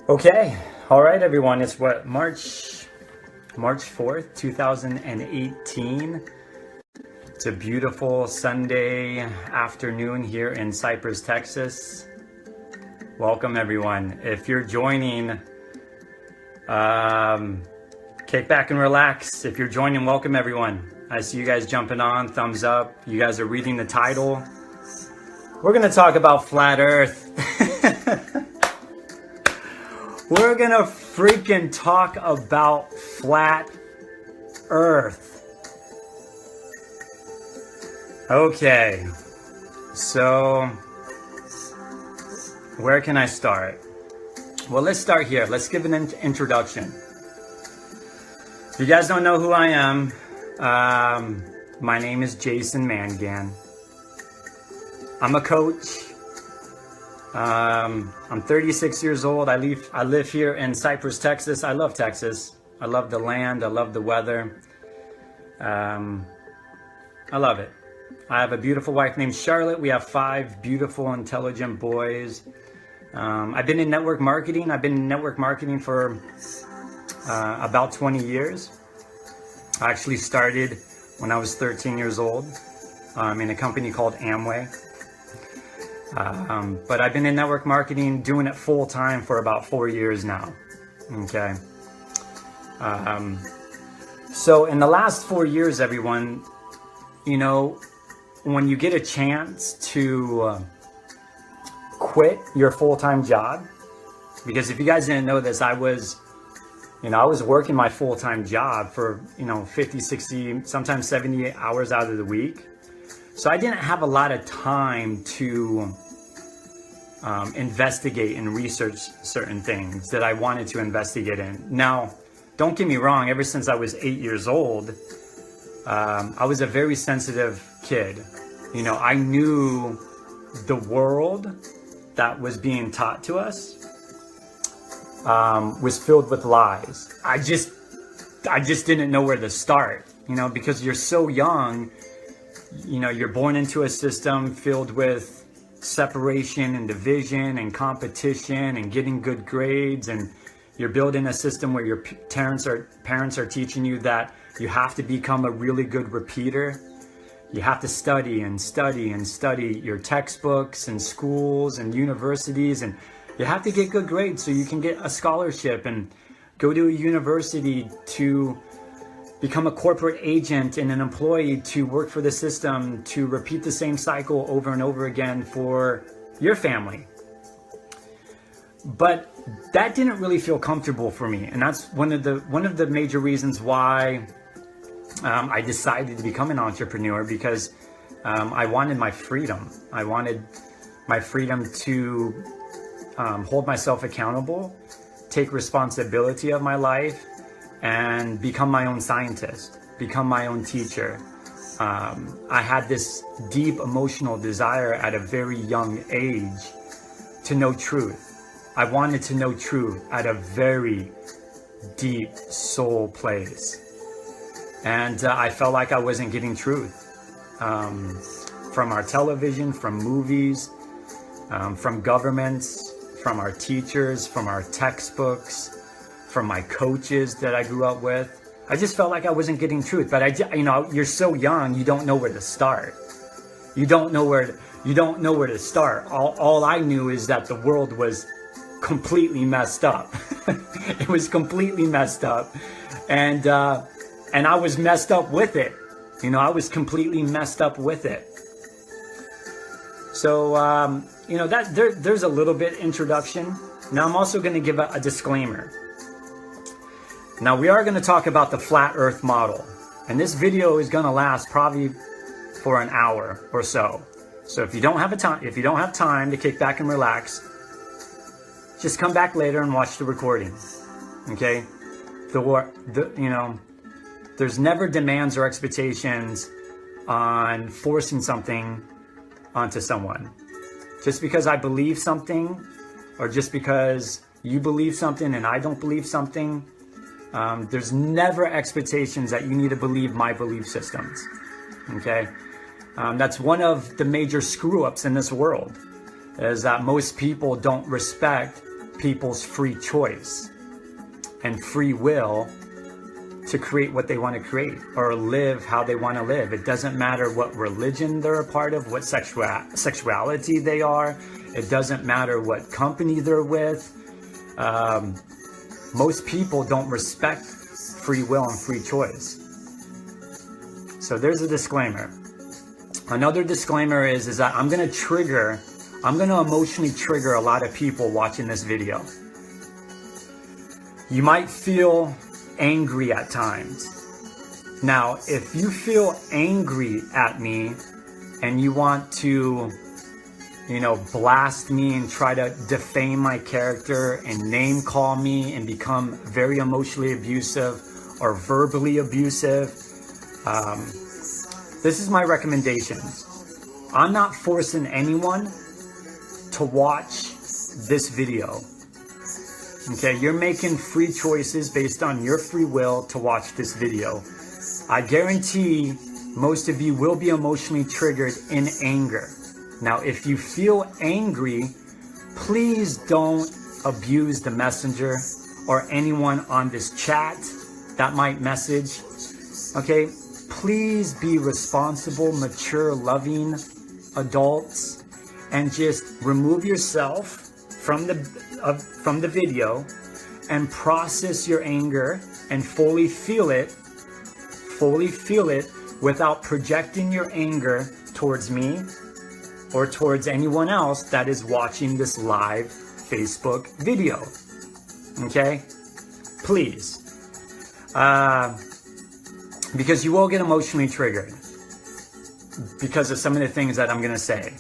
Okay, all right, everyone. It's what, March 4th, 2018. It's a beautiful Sunday afternoon here in Cypress, Texas. Welcome, everyone. If you're joining, kick back and relax. If you're joining, welcome, everyone. I see you guys jumping on, thumbs up. You guys are reading the title. We're going to talk about flat Earth. We're gonna freaking talk about flat Earth. Okay, so where can I start? Well, let's start here. Let's give an introduction. If you guys don't know who I am, my name is Jason R.Mangan. I'm a coach. I'm 36 years old. I live here in Cypress, Texas. I love Texas. I love the land. I love the weather. I love it. I have a beautiful wife named Charlotte. We have 5 beautiful, intelligent boys. I've been in network marketing. I've been in network marketing for about 20 years. I actually started when I was 13 years old in a company called Amway. But I've been in network marketing, doing it full time for about 4 years now. Okay. So in the last 4 years, everyone, you know, when you get a chance to quit your full-time job, because if you guys didn't know this, I was working my full-time job for, 50, 60, sometimes 70 hours out of the week. So I didn't have a lot of time to investigate and research certain things that I wanted to investigate in. Now, don't get me wrong, ever since I was 8 years old, I was a very sensitive kid. I knew the world that was being taught to us was filled with lies. I just didn't know where to start, because you're so young. You're born into a system filled with separation and division and competition and getting good grades, and you're building a system where your parents are teaching you that you have to become a really good repeater. You have to study and study and study your textbooks and schools and universities, and you have to get good grades so you can get a scholarship and go to a university to become a corporate agent and an employee, to work for the system, to repeat the same cycle over and over again for your family. But that didn't really feel comfortable for me, and that's one of the major reasons why I decided to become an entrepreneur, because I wanted my freedom. I wanted my freedom to hold myself accountable, take responsibility of my life, and become my own scientist, become my own teacher. I had this deep emotional desire at a very young age to know truth. I wanted to know truth at a very deep soul place. And I felt like I wasn't getting truth from our television, from movies, from governments, from our teachers, from our textbooks, from my coaches that I grew up with. I just felt like I wasn't getting truth. But you're so young, you don't know where to start. You don't know where to start. All I knew is that the world was completely messed up. It was completely messed up, and I was messed up with it. I was completely messed up with it. So there's a little bit introduction. Now I'm also going to give a disclaimer. Now we are going to talk about the flat Earth model, and this video is going to last probably for an hour or so. So if you don't have time to kick back and relax, just come back later and watch the recording. Okay? There's never demands or expectations on forcing something onto someone. Just because I believe something, or just because you believe something and I don't believe something, there's never expectations that you need to believe my belief systems. Okay? That's one of the major screw-ups in this world, is that most people don't respect people's free choice and free will to create what they want to create or live how they want to live. It doesn't matter what religion they're a part of, what sexuality they are. It doesn't matter what company they're with. Most people don't respect free will and free choice. So there's a disclaimer. Another disclaimer is that I'm going to emotionally trigger a lot of people watching this video. You might feel angry at times. Now, if you feel angry at me and you want to, blast me and try to defame my character and name call me and become very emotionally abusive or verbally abusive, this is my recommendation. I'm not forcing anyone to watch this video. Okay, you're making free choices based on your free will to watch this video. I guarantee most of you will be emotionally triggered in anger. Now, if you feel angry, please don't abuse the messenger or anyone on this chat that might message. Okay, please be responsible, mature, loving adults and just remove yourself from the video and process your anger and fully feel it without projecting your anger towards me or towards anyone else that is watching this live Facebook video. Okay? Please. Because you will get emotionally triggered because of some of the things that I'm going to say.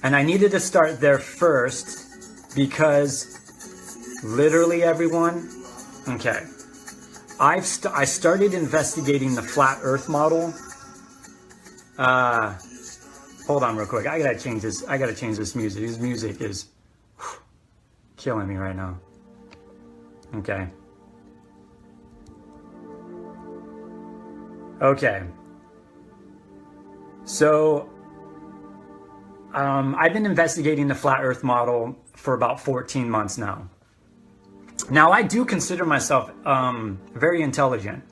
And I needed to start there first because literally everyone, okay, I started investigating the flat earth model. Hold on real quick. I gotta change this music. This music is killing me right now. Okay. Okay. So, I've been investigating the flat earth model for about 14 months now. Now, I do consider myself very intelligent.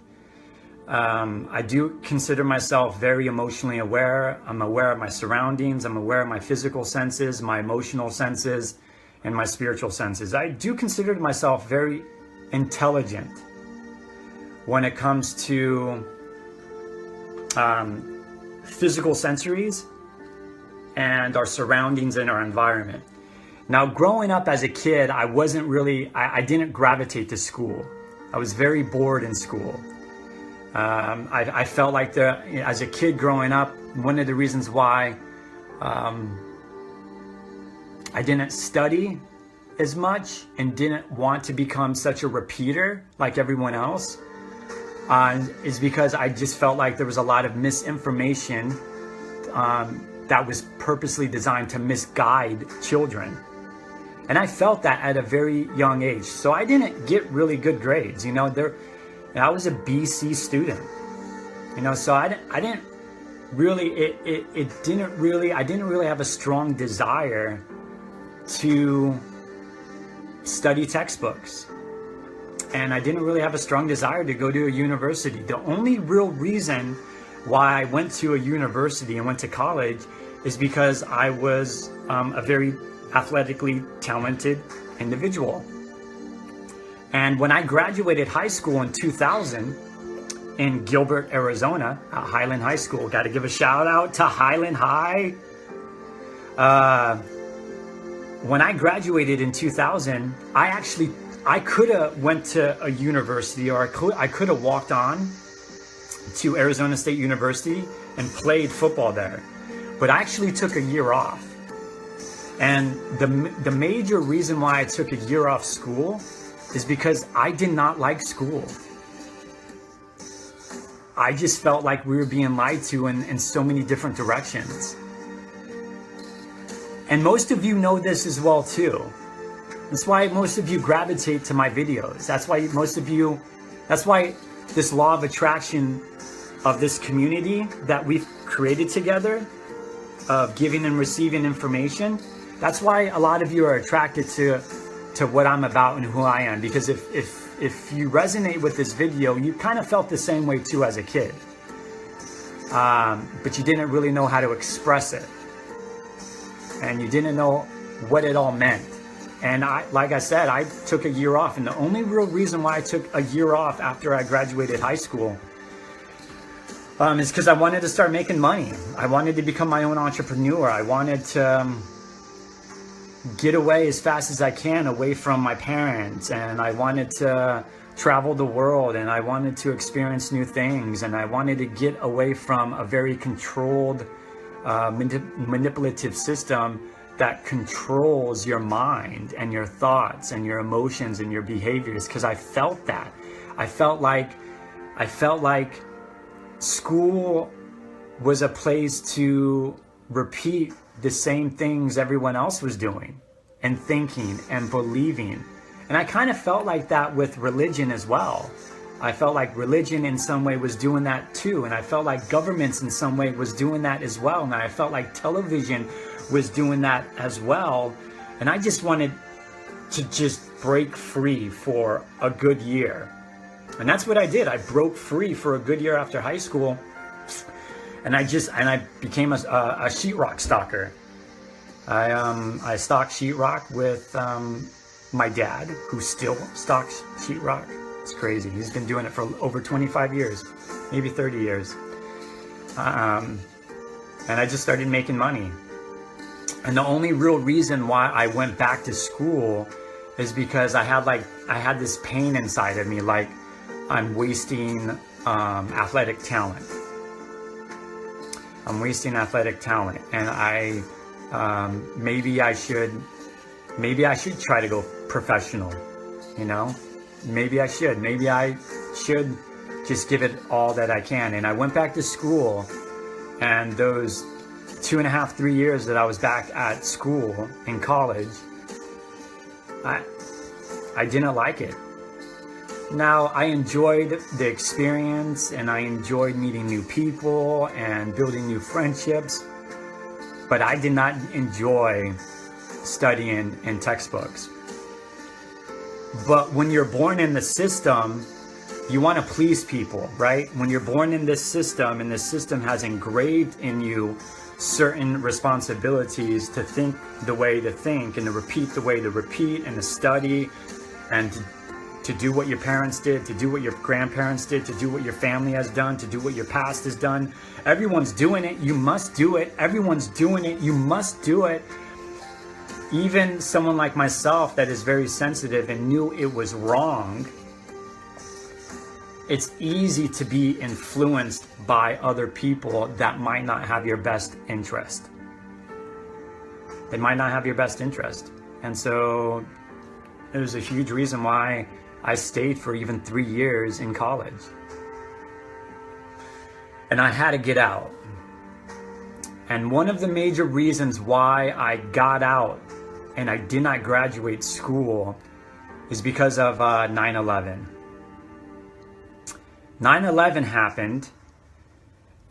I do consider myself very emotionally aware. I'm aware of my surroundings. I'm aware of my physical senses, my emotional senses, and my spiritual senses. I do consider myself very intelligent when it comes to physical sensories and our surroundings and our environment. Now, growing up as a kid, I didn't gravitate to school. I was very bored in school. I felt like as a kid growing up, one of the reasons why I didn't study as much and didn't want to become such a repeater like everyone else is because I just felt like there was a lot of misinformation that was purposely designed to misguide children. And I felt that at a very young age. So I didn't get really good grades. I was a BC student. So I didn't really have a strong desire to study textbooks. And I didn't really have a strong desire to go to a university. The only real reason why I went to a university and went to college is because I was a very athletically talented individual. And when I graduated high school in 2000 in Gilbert, Arizona, at Highland High School, got to give a shout out to Highland High. When I graduated in 2000, I could have went to a university, or I could have walked on to Arizona State University and played football there. But I actually took a year off. And the major reason why I took a year off school is because I did not like school. I just felt like we were being lied to in so many different directions. And most of you know this as well too. That's why most of you gravitate to my videos. That's why this law of attraction of this community that we've created together, of giving and receiving information, That's why a lot of you are attracted to what I'm about and who I am, because if you resonate with this video, you kind of felt the same way too as a kid, but you didn't really know how to express it, and you didn't know what it all meant. And like I said, I took a year off, and the only real reason why I took a year off after I graduated high school is because I wanted to start making money. I wanted to become my own entrepreneur. I wanted to get away as fast as I can away from my parents, and I wanted to travel the world, and I wanted to experience new things, and I wanted to get away from a very controlled, manipulative system that controls your mind and your thoughts and your emotions and your behaviors, because I felt that. I felt like school was a place to repeat the same things everyone else was doing and thinking and believing. And I kind of felt like that with religion as well. I felt like religion in some way was doing that too. And I felt like governments in some way was doing that as well. And I felt like television was doing that as well. And I just wanted to just break free for a good year. And that's what I did. I broke free for a good year after high school. And I became a sheetrock stalker. I stalked sheetrock with my dad, who still stalks sheetrock. It's crazy. He's been doing it for over 25 years, maybe 30 years. And I just started making money. And the only real reason why I went back to school is because I had this pain inside of me, like I'm wasting athletic talent. I'm wasting athletic talent, and maybe I should try to go professional, you know? Maybe I should just give it all that I can. And I went back to school, and those 2.5, 3 years that I was back at school in college, I didn't like it. Now, I enjoyed the experience, and I enjoyed meeting new people and building new friendships, but I did not enjoy studying in textbooks. But when you're born in the system, you want to please people, right? When you're born in this system, and this system has engraved in you certain responsibilities to think the way to think, and to repeat the way to repeat, and to study, and to do what your parents did, to do what your grandparents did, to do what your family has done, to do what your past has done. Everyone's doing it, you must do it. Everyone's doing it, you must do it. Even someone like myself that is very sensitive and knew it was wrong, it's easy to be influenced by other people that might not have your best interest. They might not have your best interest. And so there's a huge reason why I stayed for even 3 years in college. And I had to get out. And one of the major reasons why I got out and I did not graduate school is because of 9/11. 9/11 happened,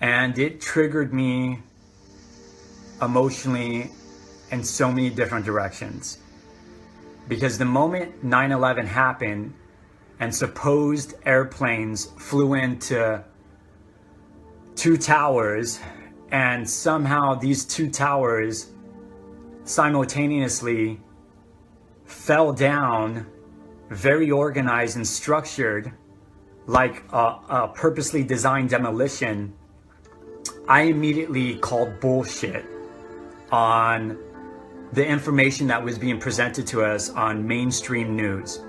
and it triggered me emotionally in so many different directions. Because the moment 9/11 happened and supposed airplanes flew into 2 towers, and somehow these 2 towers simultaneously fell down, very organized and structured, like a purposely designed demolition, I immediately called bullshit on the information that was being presented to us on mainstream news.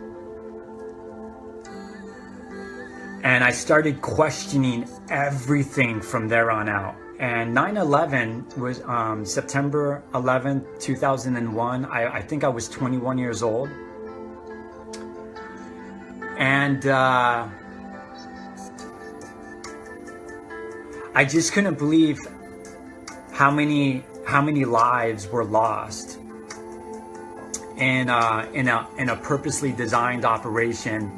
And I started questioning everything from there on out. And 9/11 was September 11th, 2001. I think I was 21 years old. And I just couldn't believe how many lives were lost in a purposely designed operation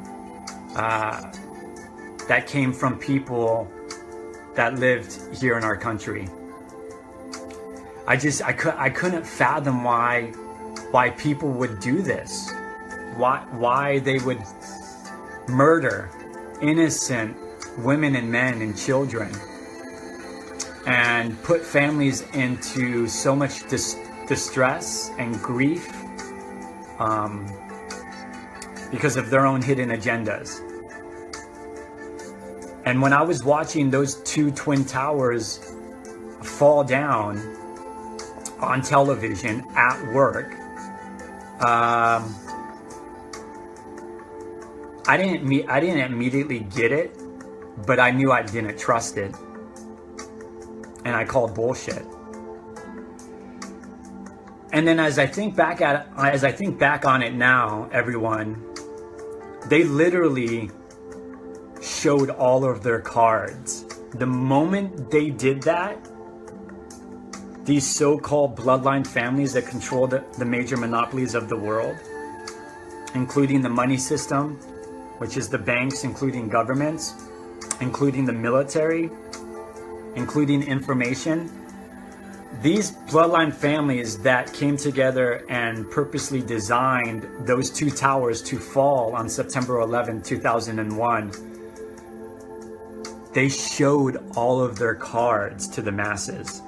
that came from people that lived here in our country. I couldn't fathom why people would do this, why they would murder innocent women and men and children and put families into so much distress and grief because of their own hidden agendas. And when I was watching those two twin towers fall down on television at work, I didn't immediately get it, but I knew I didn't trust it, and I called bullshit. And then as I think back on it now, everyone, they literally showed all of their cards. The moment they did that, these so-called bloodline families that control the major monopolies of the world, including the money system, which is the banks, including governments, including the military, including information. These bloodline families that came together and purposely designed those two towers to fall on September 11, 2001, they showed all of their cards to the masses.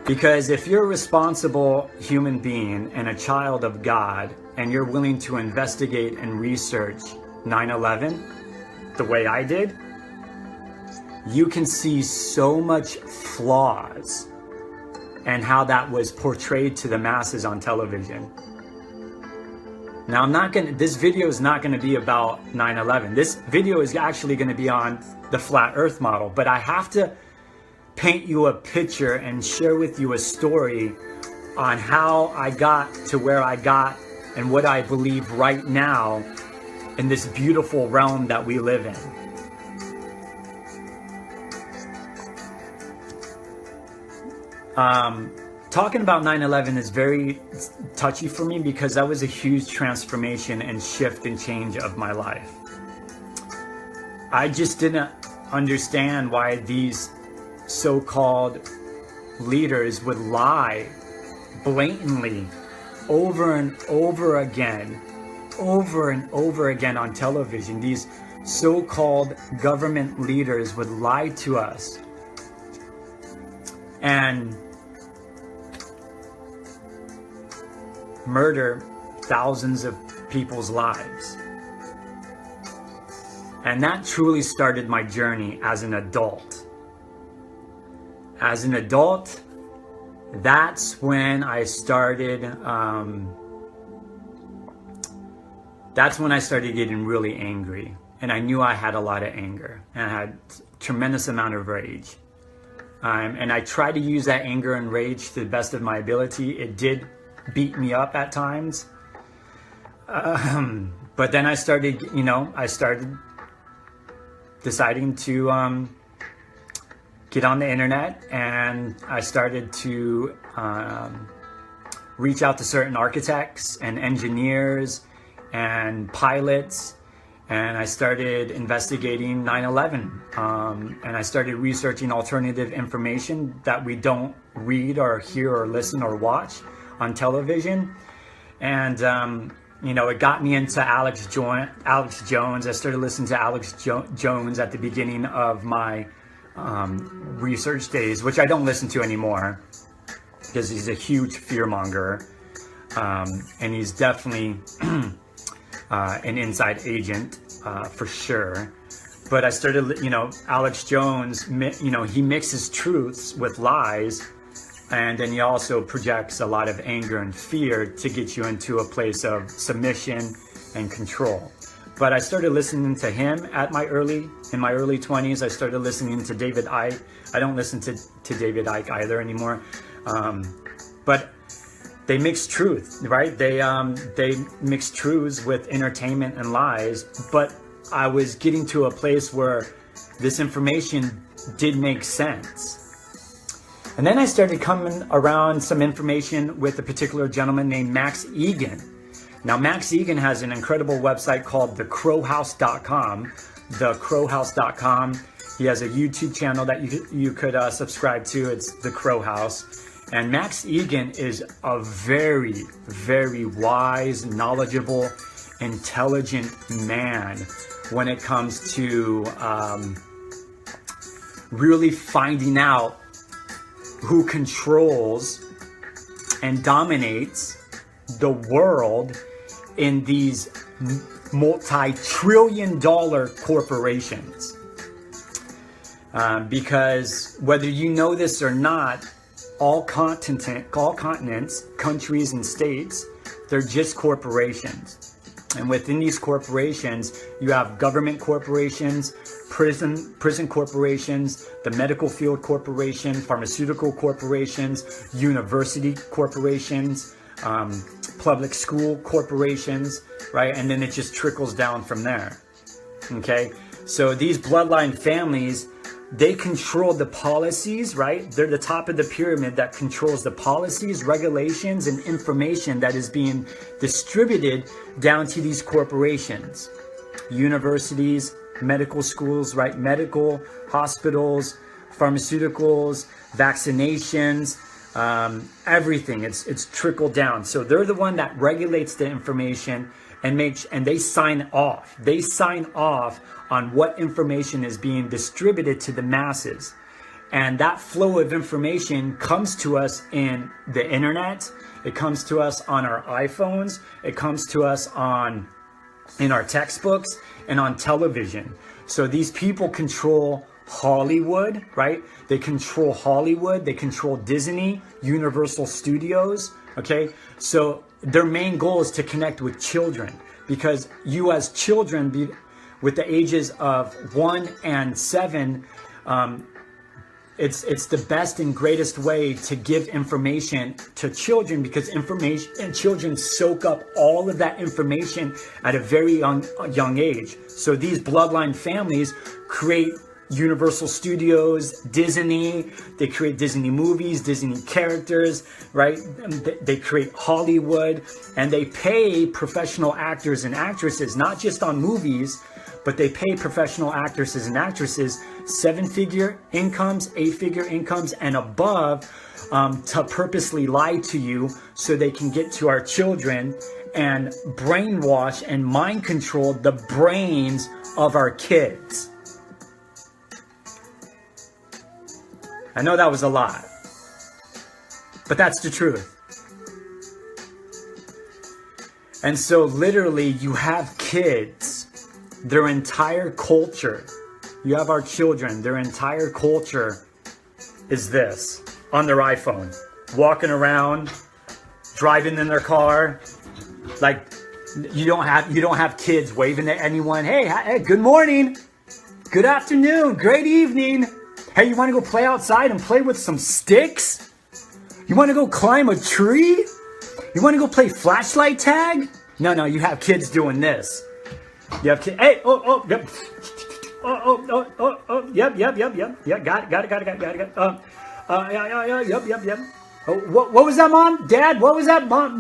Because if you're a responsible human being and a child of God, and you're willing to investigate and research 9/11 the way I did, you can see so much flaws and how that was portrayed to the masses on television. Now, this video is not gonna be about 9/11. This video is actually gonna be on the flat earth model, but I have to paint you a picture and share with you a story on how I got to where I got and what I believe right now in this beautiful realm that we live in. Talking about 9/11 is very touchy for me because that was a huge transformation and shift and change of my life. I just didn't understand why these so-called leaders would lie blatantly over and over again on television. These so-called government leaders would lie to us and murder thousands of people's lives. And that truly started my journey as an adult. As an adult, that's when I started getting really angry. And I knew I had a lot of anger and I had a tremendous amount of rage. And I tried to use that anger and rage to the best of my ability. It did beat me up at times. But then I started deciding to get on the internet, and I started to reach out to certain architects and engineers and pilots, and I started investigating 9/11, and I started researching alternative information that we don't read or hear or listen or watch on television. And it got me into Alex Jones. I started listening to Alex Jones at the beginning of my research days, which I don't listen to anymore because he's a huge fearmonger, and he's definitely an inside agent for sure. But I started, Alex Jones, he mixes truths with lies, and then he also projects a lot of anger and fear to get you into a place of submission and control. But I started listening to him in my early 20s. I started listening to David Icke. I don't listen to David Icke either anymore. But they mix truth, right? They mix truths with entertainment and lies. But I was getting to a place where this information did make sense. And then I started coming around some information with a particular gentleman named Max Egan. Now, Max Egan has an incredible website called thecrowhouse.com. Thecrowhouse.com He has a YouTube channel that you could subscribe to. It's The Crow House. And Max Egan is a very, very wise, knowledgeable, intelligent man when it comes to really finding out who controls and dominates the world in these multi-trillion-dollar corporations. Because whether you know this or not, all continents, countries, and states, they're just corporations. And within these corporations, you have government corporations, prison corporations, the medical field corporation, pharmaceutical corporations, university corporations, public school corporations, right? And then it just trickles down from there. Okay? So these bloodline families, they control the policies, right? They're the top of the pyramid that controls the policies, regulations, and information that is being distributed down to these corporations. Universities, medical schools, right? Medical, hospitals, pharmaceuticals, vaccinations, everything. It's trickled down. So they're the one that regulates the information and they sign off. They sign off on what information is being distributed to the masses. And that flow of information comes to us in the internet. It comes to us on our iPhones. It comes to us in our textbooks and on television. So these people control Hollywood, right? They control Hollywood. They control Disney, Universal Studios, okay? So their main goal is to connect with children, because you as children, with the ages of 1 and 7, it's the best and greatest way to give information to children, because information and children soak up all of that information at a very young age. So these bloodline families create Universal Studios, Disney, they create Disney movies, Disney characters, right? They create Hollywood, and they pay professional actors and actresses, not just on movies, but they pay professional actresses and actresses 7-figure incomes, 8-figure incomes, and above to purposely lie to you so they can get to our children and brainwash and mind control the brains of our kids. I know that was a lot, but that's the truth. And so literally you have kids, their entire culture, you have our children, their entire culture is this, on their iPhone, walking around, driving in their car, like you don't have kids waving at anyone. Hey, good morning, good afternoon, great evening. Hey, you want to go play outside and play with some sticks? You want to go climb a tree? You want to go play flashlight tag? No, you have kids doing this. You have kids. Hey, yep. Yep. Yeah, got it. Yep. Oh, what was that, Mom? Dad, what was that, Mom?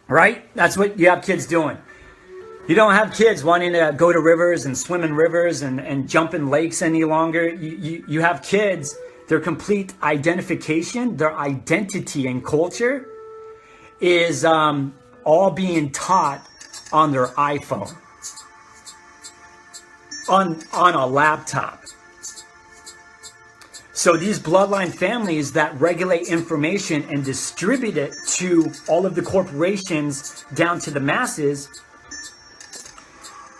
Right? That's what you have kids doing. You don't have kids wanting to go to rivers and swim in rivers and jump in lakes any longer. You have kids, their complete identification, their identity and culture is all being taught on their iPhone, on a laptop. So these bloodline families that regulate information and distribute it to all of the corporations down to the masses,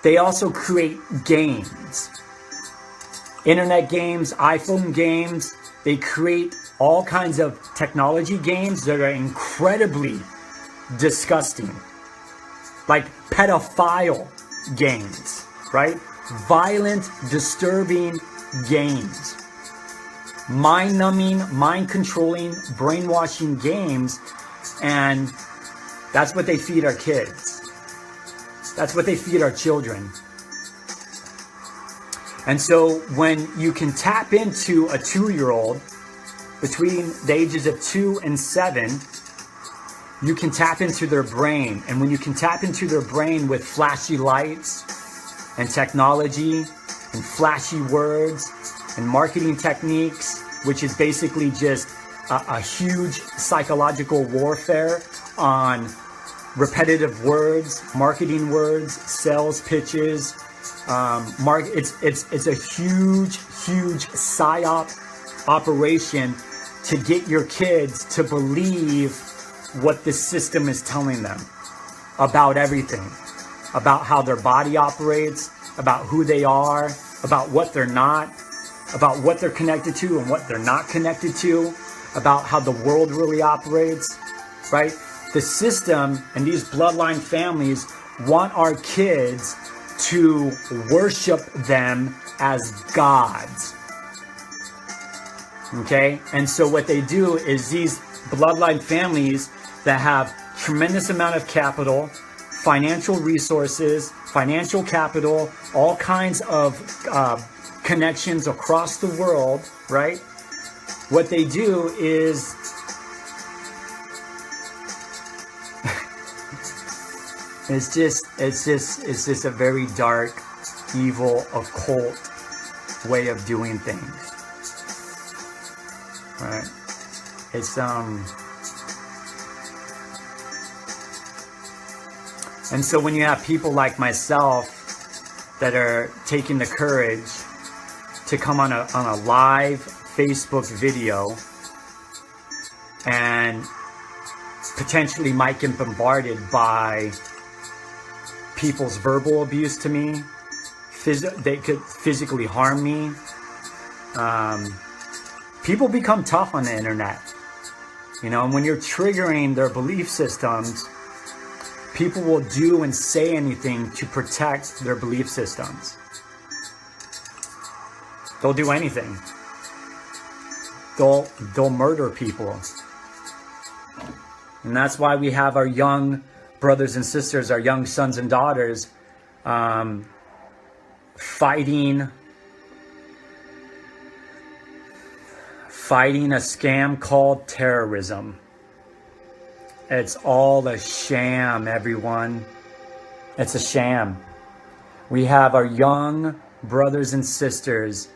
they also create games, internet games, iPhone games. They create all kinds of technology games that are incredibly disgusting, like pedophile games, right? Violent, disturbing games, mind-numbing, mind-controlling, brainwashing games, and that's what they feed our kids. That's what they feed our children. And so when you can tap into a 2-year-old between the ages of 2 and 7, you can tap into their brain. And when you can tap into their brain with flashy lights, and technology and flashy words and marketing techniques, which is basically just a huge psychological warfare on repetitive words, marketing words, sales pitches. It's a huge psyop operation to get your kids to believe what the system is telling them about everything, about how their body operates, about who they are, about what they're not, about what they're connected to and what they're not connected to, about how the world really operates, right? The system and these bloodline families want our kids to worship them as gods. Okay? And so what they do is these bloodline families that have tremendous amount of capital, financial resources, financial capital, all kinds of connections across the world, right? What they do is it's just a very dark, evil, occult way of doing things. Right? It's and so when you have people like myself that are taking the courage to come on a live Facebook video and potentially might get bombarded by people's verbal abuse to me, they could physically harm me. People become tough on the internet, you know, and when you're triggering their belief systems, people will do and say anything to protect their belief systems. They'll do anything. They'll murder people. And that's why we have our young brothers and sisters, our young sons and daughters, fighting a scam called terrorism. It's all a sham, everyone. It's a sham. We have our young brothers and sisters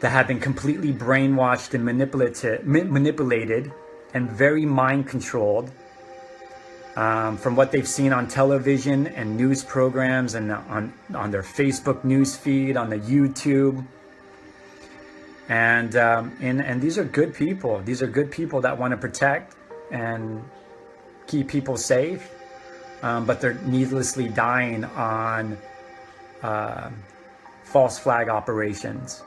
that have been completely brainwashed and manipulated and very mind controlled from what they've seen on television and news programs and on their Facebook news feed, on the YouTube. And these are good people. These are good people that want to protect and keep people safe, but they're needlessly dying on false flag operations.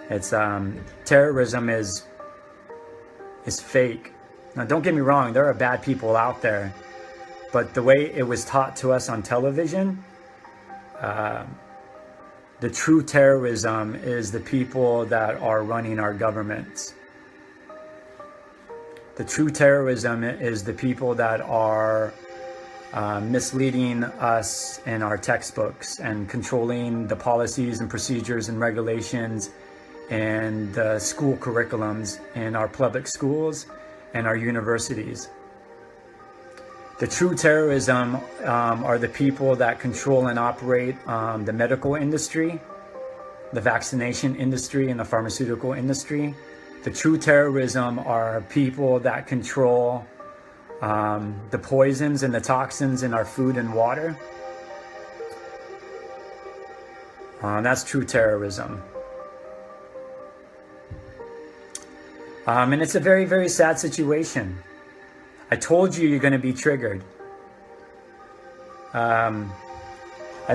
It's terrorism is fake. Now, don't get me wrong, there are bad people out there, but the way it was taught to us on television, the true terrorism is the people that are running our governments. The true terrorism is the people that are misleading us in our textbooks and controlling the policies and procedures and regulations and the school curriculums in our public schools and our universities. The true terrorism are the people that control and operate the medical industry, the vaccination industry, and the pharmaceutical industry. The true terrorism are people that control the poisons and the toxins in our food and water. That's true terrorism. And it's a very, very sad situation. I told you you're going to be triggered. And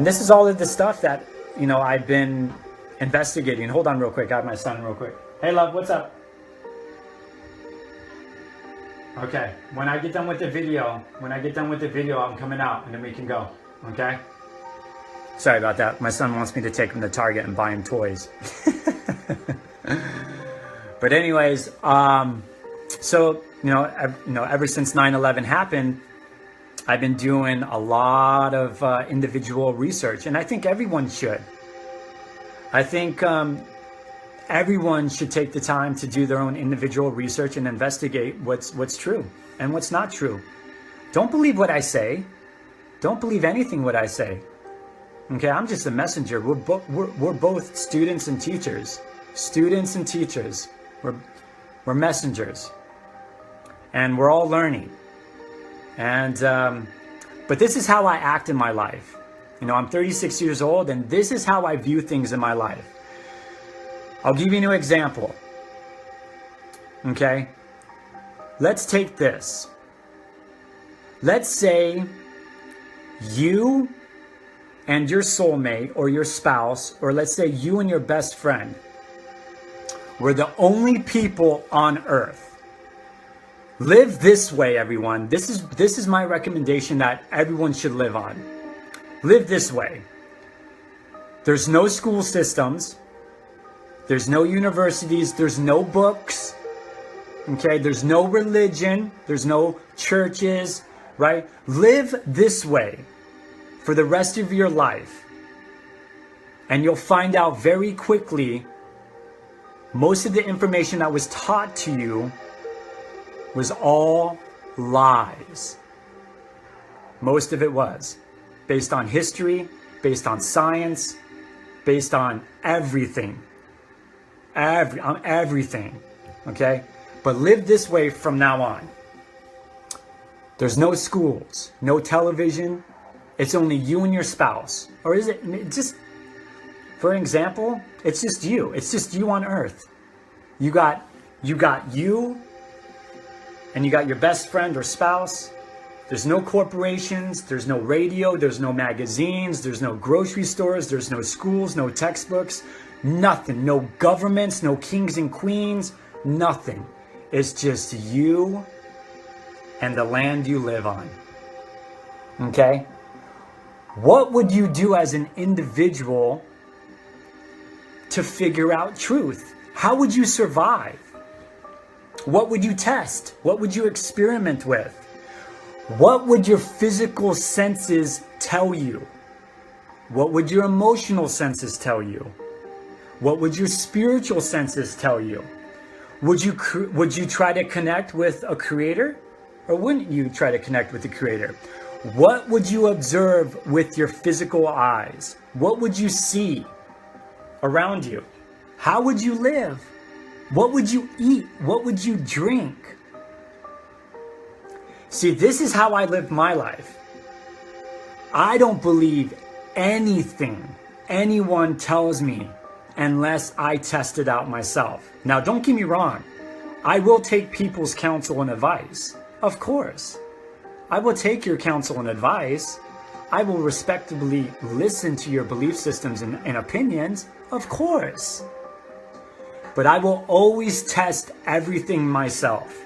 this is all of the stuff that, you know, I've been investigating. Hold on real quick. I have my son real quick. Hey, love, what's up? Okay. When I get done with the video, I'm coming out and then we can go. Okay? Sorry about that. My son wants me to take him to Target and buy him toys. But anyways, so, ever since 9/11 happened, I've been doing a lot of individual research, and I think everyone should. I think everyone should take the time to do their own individual research and investigate what's true and what's not true. Don't believe what I say. Don't believe anything what I say. Okay, I'm just a messenger. We're both students and teachers. Students and teachers. We're messengers. And we're all learning. And but this is how I act in my life. You know, I'm 36 years old, and this is how I view things in my life. I'll give you an example. Okay? Let's take this. Let's say you and your soulmate or your spouse, or let's say you and your best friend were the only people on earth. Live this way, everyone. This is my recommendation that everyone should live on. Live this way. There's no school systems. There's no universities. There's no books. Okay? There's no religion. There's no churches, right? Live this way for the rest of your life. And you'll find out very quickly most of the information that was taught to you was all lies. Most of it was. Based on history, based on science, based on everything. Everything. Okay? But live this way from now on. There's no schools, no television. It's only you and your spouse. Or is it just, for an example, it's just you. It's just you on earth. You got you, and you got your best friend or spouse. There's no corporations, there's no radio, there's no magazines, there's no grocery stores, there's no schools, no textbooks, nothing. No governments, no kings and queens, nothing. It's just you and the land you live on. Okay? What would you do as an individual to figure out truth? How would you survive? What would you test? What would you experiment with? What would your physical senses tell you? What would your emotional senses tell you? What would your spiritual senses tell you? Would you try to connect with a creator? Or wouldn't you try to connect with the creator? What would you observe with your physical eyes? What would you see around you? How would you live? What would you eat? What would you drink? See, this is how I live my life. I don't believe anything anyone tells me unless I test it out myself. Now, don't get me wrong. I will take people's counsel and advice. Of course. I will take your counsel and advice. I will respectably listen to your belief systems and opinions. Of course. But I will always test everything myself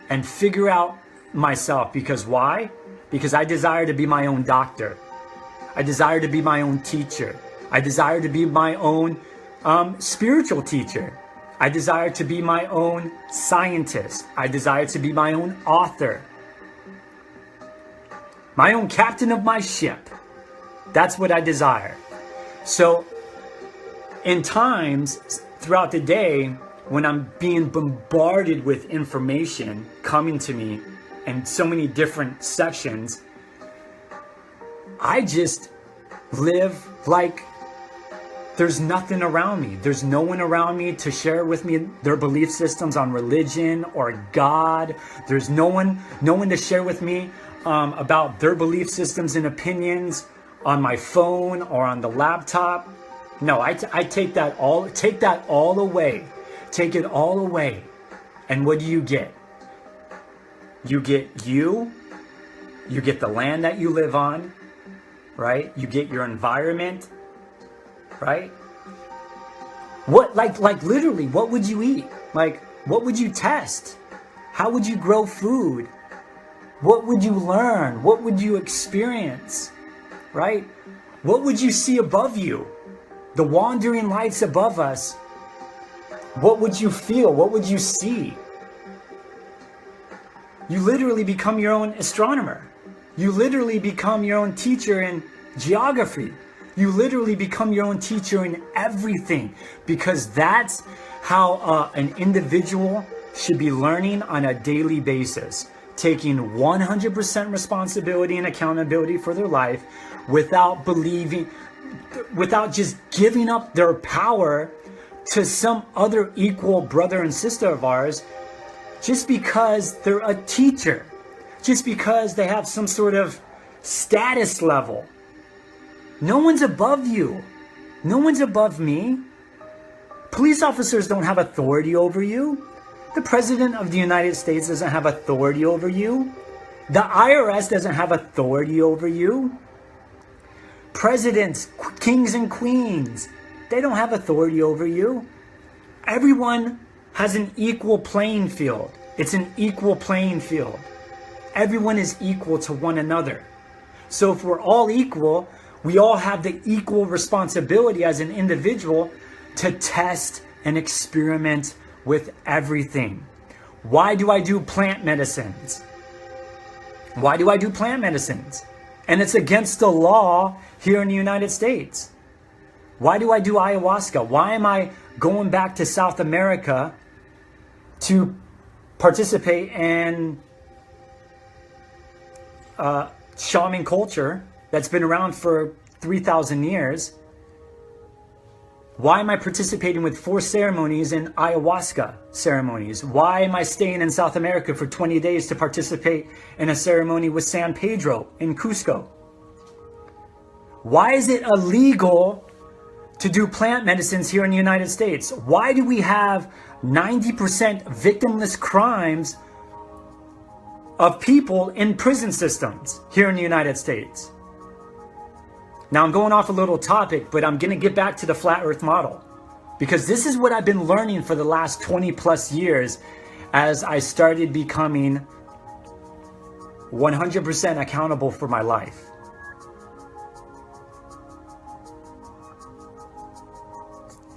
and figure out myself. Because why? Because I desire to be my own doctor. I desire to be my own teacher. I desire to be my own spiritual teacher. I desire to be my own scientist. I desire to be my own author. My own captain of my ship. That's what I desire. So, in times throughout the day when I'm being bombarded with information coming to me in so many different sections, I just live like there's nothing around me. There's no one around me to share with me their belief systems on religion or God. There's no one to share with me about their belief systems and opinions on my phone or on the laptop. No, I take that all away. Take it all away. And what do you get? You get you get the land that you live on, right? You get your environment, right? What, like literally, what would you eat? Like, what would you test? How would you grow food? What would you learn? What would you experience, right? What would you see above you? The wandering lights above us. What would you feel? What would you see? You literally become your own astronomer. You literally become your own teacher in geography. You literally become your own teacher in everything, because that's how an individual should be learning on a daily basis. taking 100% responsibility and accountability for their life without just giving up their power to some other equal brother and sister of ours just because they're a teacher, just because they have some sort of status level. No one's above you. No one's above me. Police officers don't have authority over you. The President of the United States doesn't have authority over you. The IRS doesn't have authority over you. Presidents, kings and queens, they don't have authority over you. Everyone has an equal playing field. It's an equal playing field. Everyone is equal to one another. So if we're all equal, we all have the equal responsibility as an individual to test and experiment with everything. Why do I do plant medicines? Why do I do plant medicines? And it's against the law here in the United States. Why do I do ayahuasca? Why am I going back to South America to participate in shaman culture that's been around for 3,000 years? Why am I participating with 4 ceremonies in ayahuasca ceremonies? Why am I staying in South America for 20 days to participate in a ceremony with San Pedro in Cusco? Why is it illegal to do plant medicines here in the United States? Why do we have 90% victimless crimes of people in prison systems here in the United States? Now I'm going off a little topic, but I'm going to get back to the flat earth model, because this is what I've been learning for the last 20 plus years as I started becoming 100% accountable for my life.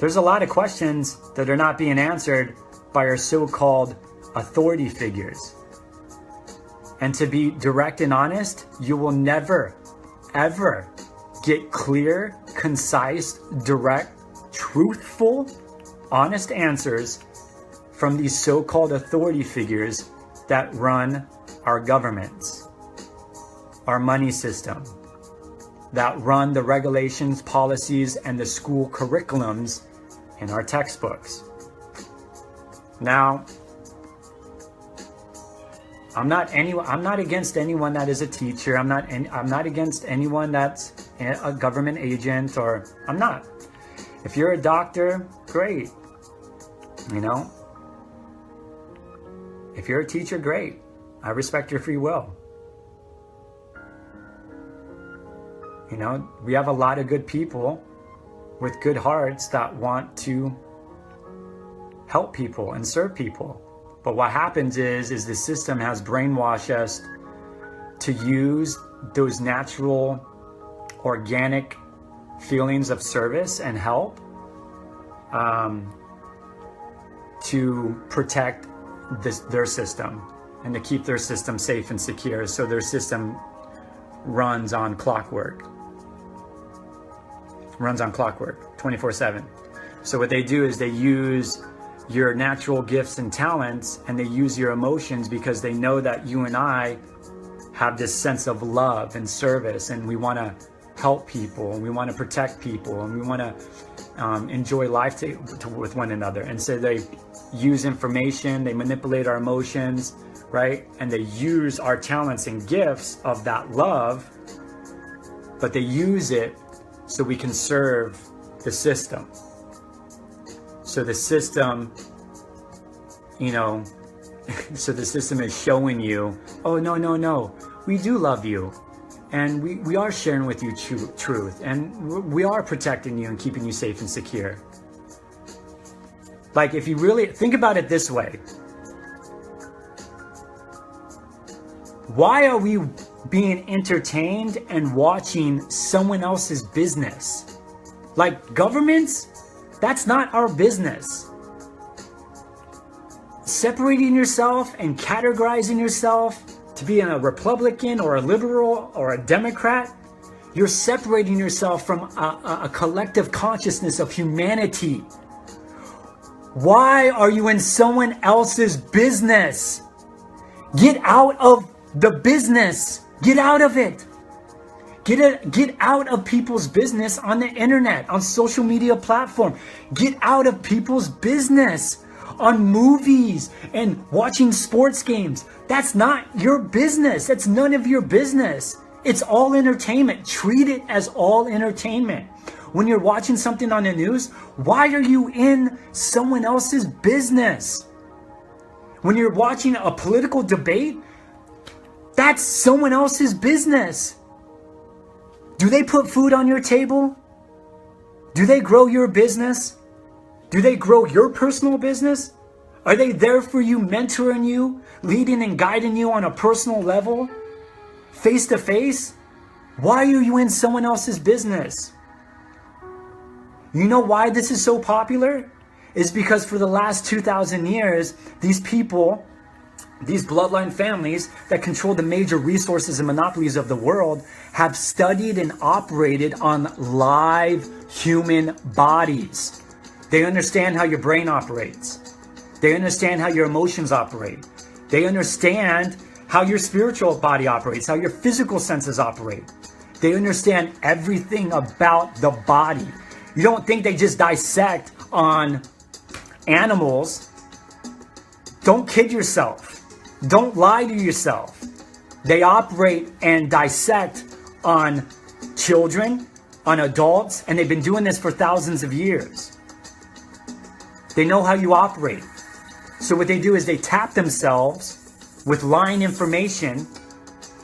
There's a lot of questions that are not being answered by our so-called authority figures. And to be direct and honest, you will never, ever get clear, concise, direct, truthful, honest answers from these so-called authority figures that run our governments, our money system, that run the regulations, policies, and the school curriculums in our textbooks. Now, I'm not against anyone that is a teacher. I'm not against anyone that's a government agent, or I'm not. If you're a doctor, great. You know, if you're a teacher, great. I respect your free will. You know, we have a lot of good people with good hearts that want to help people and serve people. But what happens is the system has brainwashed us to use those natural, organic feelings of service and help to protect their system and to keep their system safe and secure, so their system runs on clockwork. Runs on clockwork 24/7. So what they do is they use your natural gifts and talents, and they use your emotions, because they know that you and I have this sense of love and service, and we want to help people, and we want to protect people, and we want to enjoy life with one another. And so they use information, they manipulate our emotions, right? And they use our talents and gifts of that love, but they use it so we can serve the system. So the system, you know, so the system is showing you, oh, no, we do love you. And we are sharing with you truth. And we are protecting you and keeping you safe and secure. Like, if you really think about it this way, why are we being entertained and watching someone else's business? Like, governments, that's not our business. Separating yourself and categorizing yourself to be a Republican or a liberal or a Democrat, you're separating yourself from a collective consciousness of humanity. Why are you in someone else's business? Get out of the business. Get out of it. Get out of people's business on the internet, on social media platform. Get out of people's business on movies and watching sports games. That's not your business. That's none of your business. It's all entertainment. Treat it as all entertainment. When you're watching something on the news, why are you in someone else's business? When you're watching a political debate, that's someone else's business. Do they put food on your table? Do they grow your business? Do they grow your personal business? Are they there for you, mentoring you, leading and guiding you on a personal level, face to face? Why are you in someone else's business? You know why this is so popular? It's because for the last 2,000 years, these people, these bloodline families that control the major resources and monopolies of the world have studied and operated on live human bodies. They understand how your brain operates. They understand how your emotions operate. They understand how your spiritual body operates, how your physical senses operate. They understand everything about the body. You don't think they just dissect on animals. Don't kid yourself. Don't lie to yourself. They operate and dissect on children, on adults, and they've been doing this for thousands of years. They know how you operate. So what they do is they tap themselves with lying information.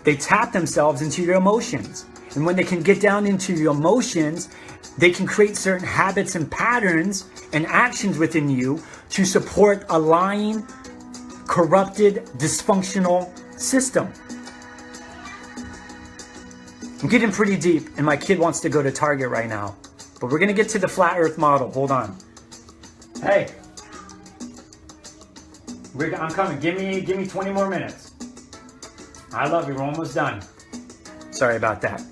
They tap themselves into your emotions. And when they can get down into your emotions, they can create certain habits and patterns and actions within you to support a lying, corrupted, dysfunctional system. I'm getting pretty deep, and my kid wants to go to Target right now. But we're going to get to the flat earth model. Hold on. Hey. I'm coming. Give me 20 more minutes. I love you. We're almost done. Sorry about that.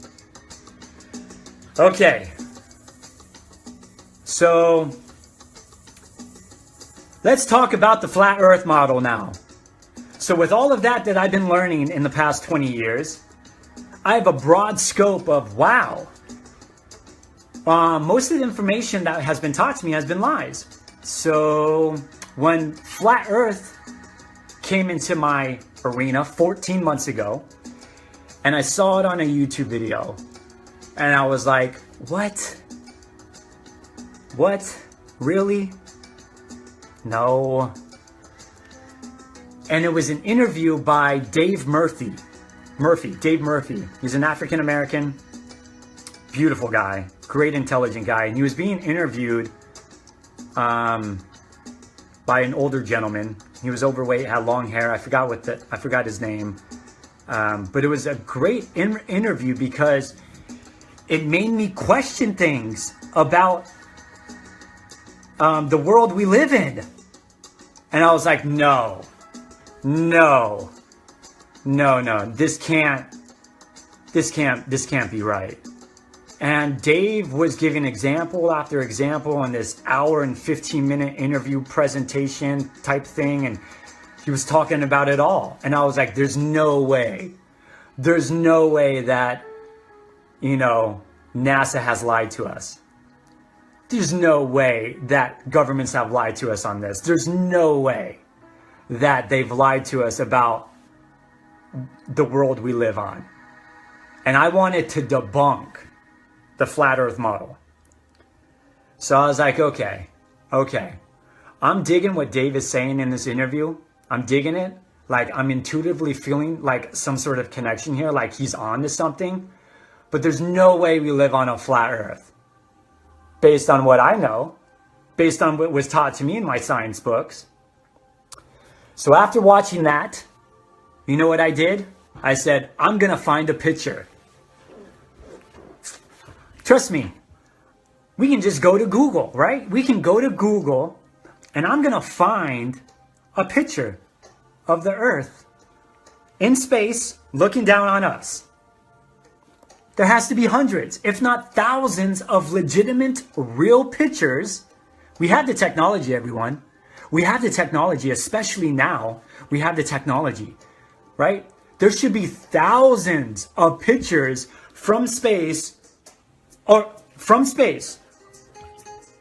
Okay. So, let's talk about the flat earth model now. So with all of that I've been learning in the past 20 years, I have a broad scope of, wow, most of the information that has been taught to me has been lies. So when flat earth came into my arena 14 months ago, and I saw it on a YouTube video, and I was like, what? What? Really? No. And it was an interview by Dave Murphy. Dave Murphy. He's an African American, beautiful guy, great intelligent guy. And he was being interviewed by an older gentleman. He was overweight, had long hair. I forgot his name. But it was a great interview because it made me question things about the world we live in. And I was like, no, this can't be right. And Dave was giving example after example in this hour and 15-minute interview presentation type thing. And he was talking about it all. And I was like, there's no way that, NASA has lied to us. There's no way that governments have lied to us on this. There's no way that they've lied to us about the world we live on. And I wanted to debunk the flat earth model. So I was like, okay. I'm digging what Dave is saying in this interview. I'm digging it. Like, I'm intuitively feeling like some sort of connection here, like he's on to something. But there's no way we live on a flat earth. Based on what I know, based on what was taught to me in my science books. So after watching that, you know what I did? I said, I'm going to find a picture. Trust me, we can just go to Google, right? We can go to Google, and I'm going to find a picture of the Earth in space looking down on us. There has to be hundreds, if not thousands, of legitimate, real pictures. We have the technology, everyone. We have the technology, especially now. We have the technology right? There should be thousands of pictures from space,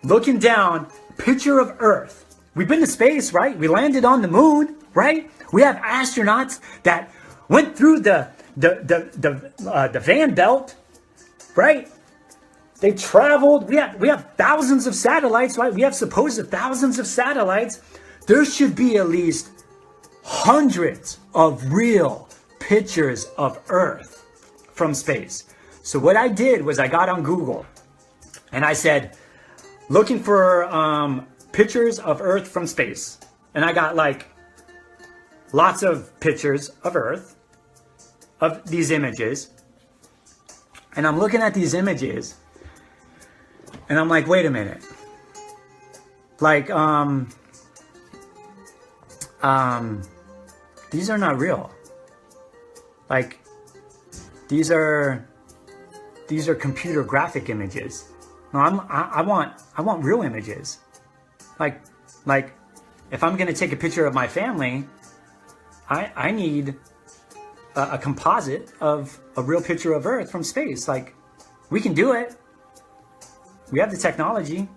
looking down, picture of Earth. We've been to space, right? We landed on the moon, right? We have astronauts that went through the Van Belt, right? They traveled. We have thousands of satellites, right? We have supposed thousands of satellites. There should be at least hundreds of real pictures of Earth from space. So what I did was I got on Google and I said, looking for pictures of Earth from space. And I got like lots of pictures of Earth, of these images. And I'm looking at these images and I'm like, wait a minute. Like, these are not real. Like, these are computer graphic images. No, I want real images. Like if I'm gonna take a picture of my family, I need a composite of a real picture of Earth from space. Like, we can do it. We have the technology.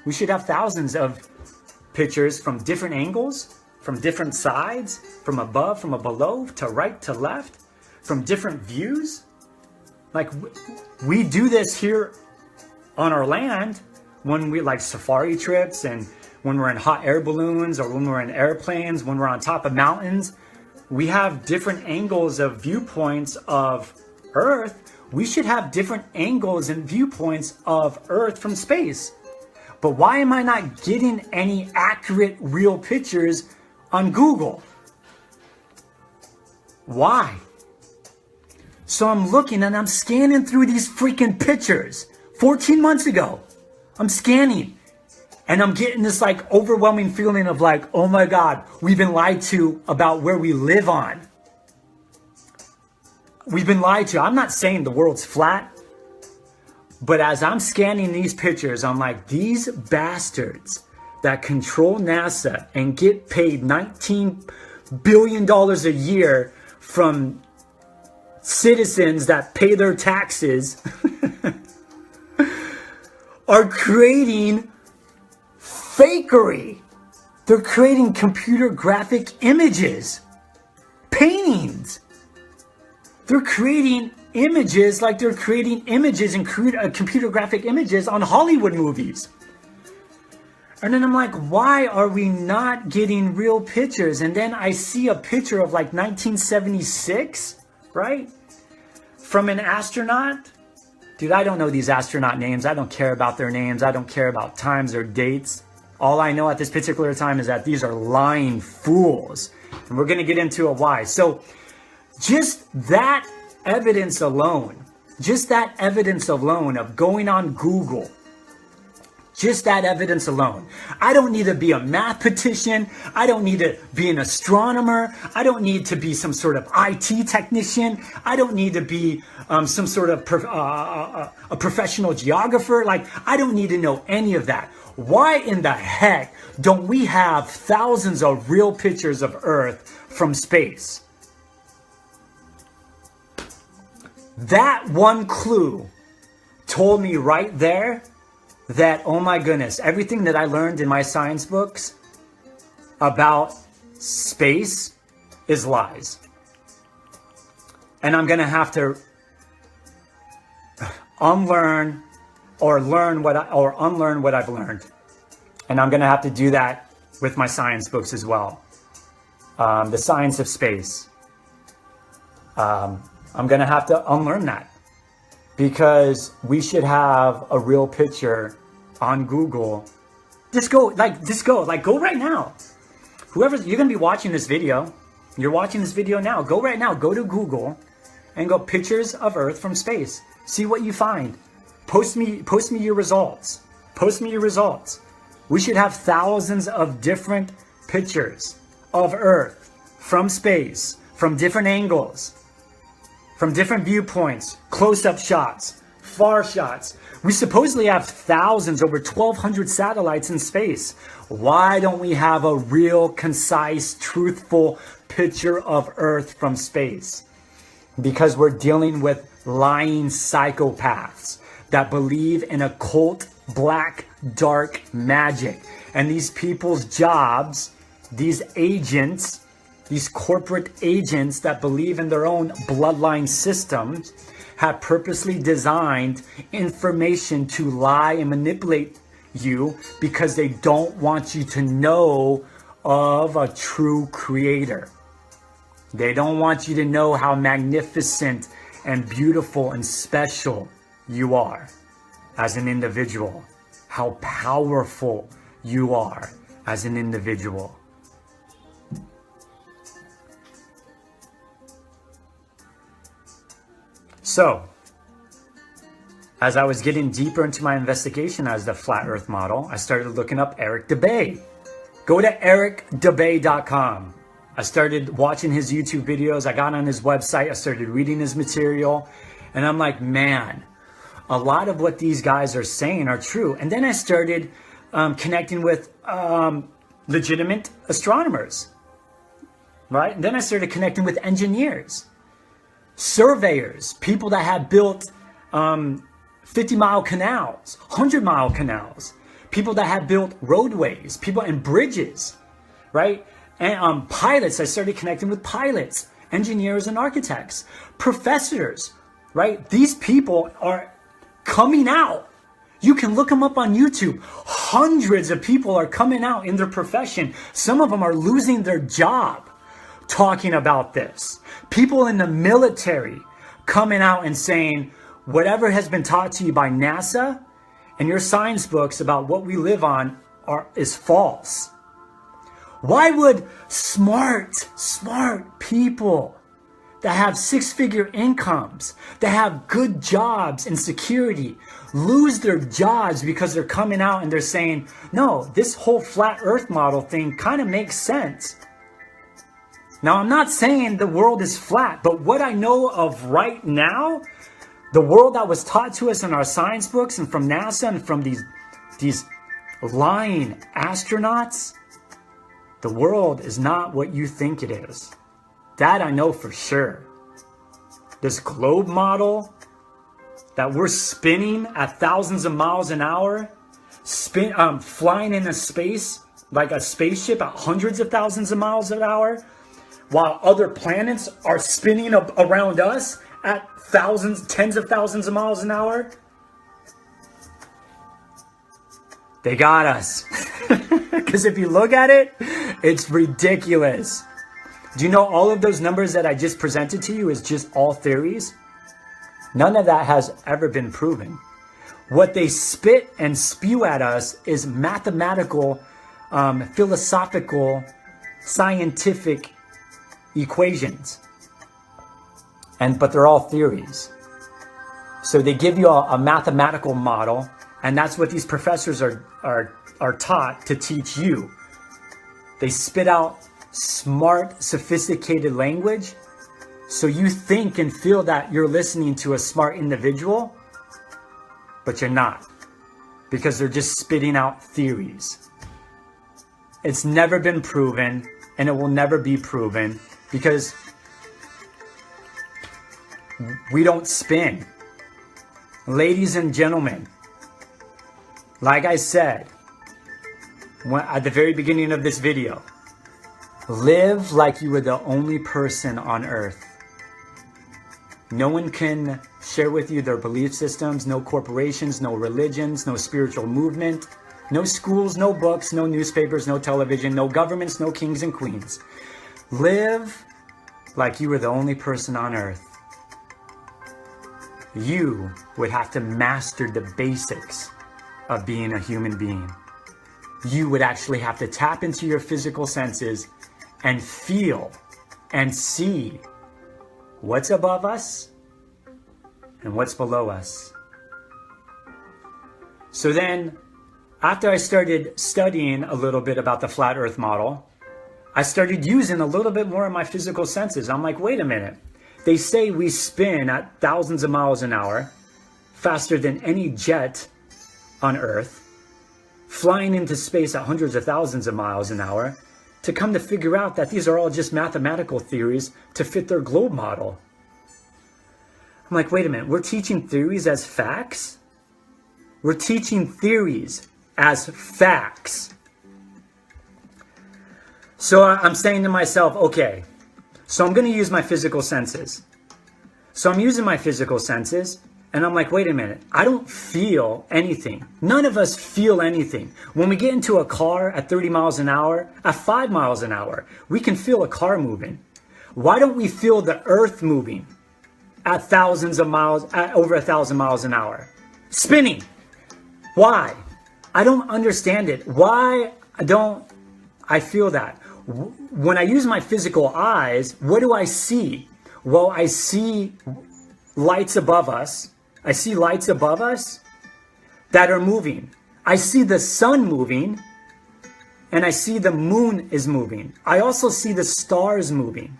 We should have thousands of pictures from different angles, from different sides, from above, from below, to right, to left, from different views. Like, we do this here on our land when we like safari trips and when we're in hot air balloons or when we're in airplanes, when we're on top of mountains. We have different angles of viewpoints of Earth. We should have different angles and viewpoints of Earth from space. But why am I not getting any accurate, real pictures on Google? Why? So I'm looking and I'm scanning through these freaking pictures. 14 months ago, I'm scanning and I'm getting this like overwhelming feeling of like, oh my God, we've been lied to about where we live on. We've been lied to. I'm not saying the world's flat, but as I'm scanning these pictures, I'm like, these bastards that control NASA and get paid $19 billion a year from citizens that pay their taxes are creating fakery. They're creating computer graphic images, paintings. They're creating images like they're creating images and computer graphic images on Hollywood movies. And then I'm like, why are we not getting real pictures? And then I see a picture of like 1976, right? From an astronaut. Dude, I don't know these astronaut names. I don't care about their names. I don't care about times or dates. All I know at this particular time is that these are lying fools. And we're going to get into a why. So just that evidence alone of going on Google, just that evidence alone. I don't need to be a mathematician. I don't need to be an astronomer. I don't need to be some sort of IT technician. I don't need to be some sort of a professional geographer. Like, I don't need to know any of that. Why in the heck don't we have thousands of real pictures of Earth from space? That one clue told me right there that, oh my goodness, everything that I learned in my science books about space is lies. And I'm going to have to unlearn or unlearn what I've learned. And I'm going to have to do that with my science books as well. The science of space. I'm going to have to unlearn that, because we should have a real picture on Google. Go right now. You're going to be watching this video. You're watching this video now. Go right now. Go to Google and go pictures of Earth from space. See what you find. Post me your results. Post me your results. We should have thousands of different pictures of Earth from space, from different angles, from different viewpoints, close-up shots, far shots. We supposedly have thousands, over 1,200 satellites in space. Why don't we have a real, concise, truthful picture of Earth from space? Because we're dealing with lying psychopaths that believe in occult, black, dark magic. And these people's jobs, these agents, these corporate agents that believe in their own bloodline systems, have purposely designed information to lie and manipulate you because they don't want you to know of a true creator. They don't want you to know how magnificent and beautiful and special you are as an individual, how powerful you are as an individual. So, as I was getting deeper into my investigation as the flat earth model, I started looking up Eric Dubay. Go to ericdubay.com. I started watching his YouTube videos. I got on his website. I started reading his material. And I'm like, man, a lot of what these guys are saying are true. And then I started connecting with legitimate astronomers, right? And then I started connecting with engineers, surveyors, people that have built 50-mile canals, 100-mile canals, people that have built roadways, people and bridges, right? And pilots, I started connecting with pilots, engineers and architects, professors, right? These people are coming out. You can look them up on YouTube. Hundreds of people are coming out in their profession. Some of them are losing their job talking about this. People in the military coming out and saying, whatever has been taught to you by NASA and your science books about what we live on is false. Why would smart people that have six-figure incomes, that have good jobs and security, lose their jobs because they're coming out and they're saying, no, this whole flat earth model thing kind of makes sense. Now, I'm not saying the world is flat, but what I know of right now, the world that was taught to us in our science books and from NASA and from these lying astronauts, the world is not what you think it is. That I know for sure. This globe model that we're spinning at thousands of miles an hour, flying into space like a spaceship at hundreds of thousands of miles an hour, while other planets are spinning around us at thousands, tens of thousands of miles an hour. They got us. Because if you look at it, it's ridiculous. Do you know all of those numbers that I just presented to you is just all theories? None of that has ever been proven. What they spit and spew at us is mathematical, philosophical, scientific equations. But they're all theories. So they give you a mathematical model, and that's what these professors are taught to teach you. They spit out smart, sophisticated language, so you think and feel that you're listening to a smart individual, but you're not, because they're just spitting out theories. It's never been proven, and it will never be proven, because we don't spin. Ladies and gentlemen, like I said at the very beginning of this video, live like you were the only person on earth. No one can share with you their belief systems, no corporations, no religions, no spiritual movement, no schools, no books, no newspapers, no television, no governments, no kings and queens. Live like you were the only person on earth. You would have to master the basics of being a human being. You would actually have to tap into your physical senses and feel and see what's above us and what's below us. So then, after I started studying a little bit about the flat earth model, I started using a little bit more of my physical senses. I'm like, wait a minute. They say we spin at thousands of miles an hour, faster than any jet on Earth, flying into space at hundreds of thousands of miles an hour, to come to figure out that these are all just mathematical theories to fit their globe model. I'm like, wait a minute, we're teaching theories as facts? We're teaching theories as facts. So I'm saying to myself, okay, so I'm going to use my physical senses. So I'm using my physical senses, and I'm like, wait a minute, I don't feel anything. None of us feel anything. When we get into a car at 30 miles an hour, at 5 miles an hour, we can feel a car moving. Why don't we feel the earth moving at thousands of miles, at over 1,000 miles an hour? Spinning. Why? I don't understand it. Why don't I feel that? When I use my physical eyes, what do I see? Well, I see lights above us. I see lights above us that are moving. I see the sun moving, and I see the moon is moving. I also see the stars moving.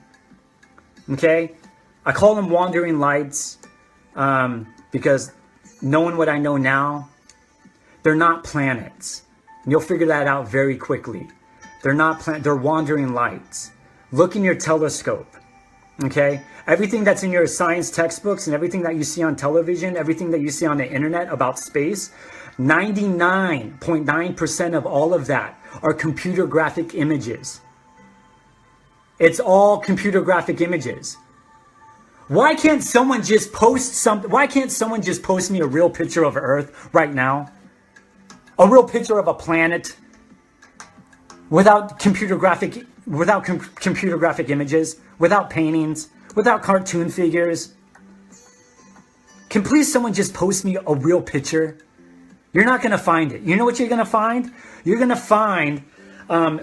Okay? I call them wandering lights because knowing what I know now, they're not planets. And you'll figure that out very quickly. They're not they're wandering lights. Look in your telescope. Okay? Everything that's in your science textbooks and everything that you see on television, everything that you see on the internet about space, 99.9% of all of that are computer graphic images. It's all computer graphic images. Why can't someone just post something? Why can't someone just post me a real picture of Earth right now? A real picture of a planet without computer graphic images, without paintings, without cartoon figures. Can please someone just post me a real picture? You're not going to find it. You know what you're going to find? You're going to find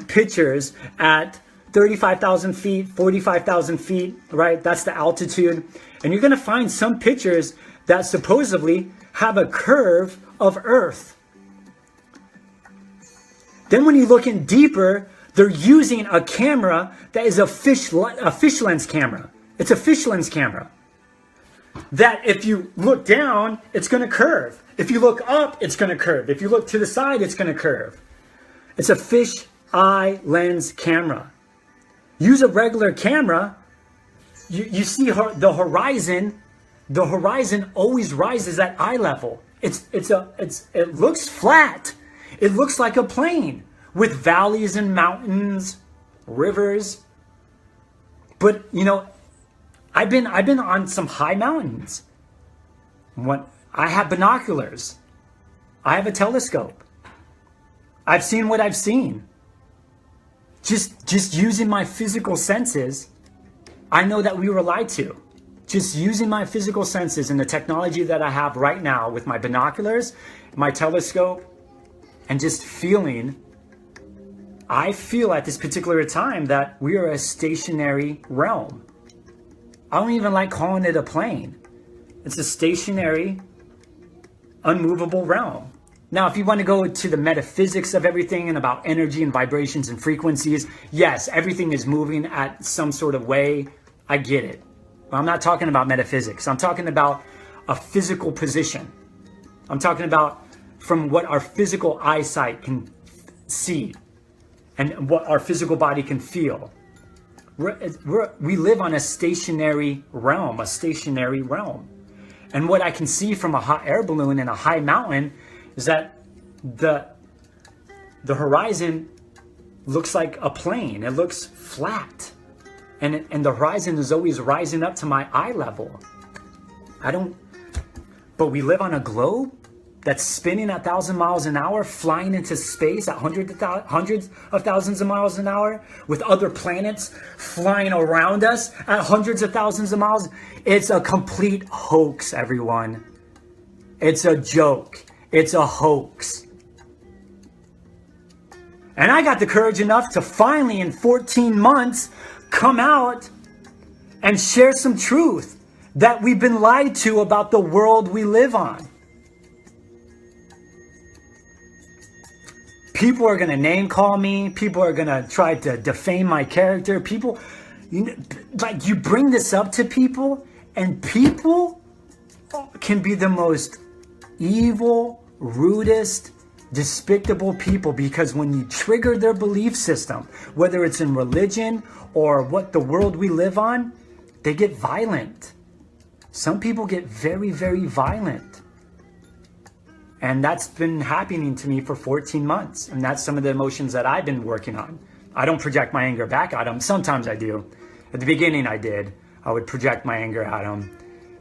pictures at 35,000 feet, 45,000 feet, right? That's the altitude. And you're going to find some pictures that supposedly have a curve of Earth. Then when you look in deeper, they're using a camera that is a fish lens camera. It's a fish lens camera. That if you look down, it's going to curve. If you look up, it's going to curve. If you look to the side, it's going to curve. It's a fish eye lens camera. Use a regular camera. You see the horizon. The horizon always rises at eye level. It looks flat. It looks like a plane with valleys and mountains, rivers. But you know, I've been on some high mountains. I have binoculars. I have a telescope. I've seen what I've seen. Just using my physical senses, I know that we were lied to. Just using my physical senses and the technology that I have right now with my binoculars, my telescope, and just feeling, I feel at this particular time that we are a stationary realm. I don't even like calling it a plane. It's a stationary, unmovable realm. Now, if you want to go to the metaphysics of everything and about energy and vibrations and frequencies, yes, everything is moving at some sort of way. I get it. But I'm not talking about metaphysics. I'm talking about a physical position. I'm talking about from what our physical eyesight can see and what our physical body can feel. We live on a stationary realm, And what I can see from a hot air balloon in a high mountain is that the horizon looks like a plane. It looks flat. And the horizon is always rising up to my eye level. But we live on a globe that's spinning at 1,000 miles an hour, flying into space at hundreds of thousands of miles an hour, with other planets flying around us at hundreds of thousands of miles. It's a complete hoax, everyone. It's a joke. It's a hoax. And I got the courage enough to finally, in 14 months, come out and share some truth that we've been lied to about the world we live on. People are going to name call me. People are going to try to defame my character. People, like, you bring this up to people, and people can be the most evil, rudest, despicable people, because when you trigger their belief system, whether it's in religion or what the world we live on, they get violent. Some people get very, very violent. And that's been happening to me for 14 months. And that's some of the emotions that I've been working on. I don't project my anger back at them. Sometimes I do. At the beginning I did. I would project my anger at them.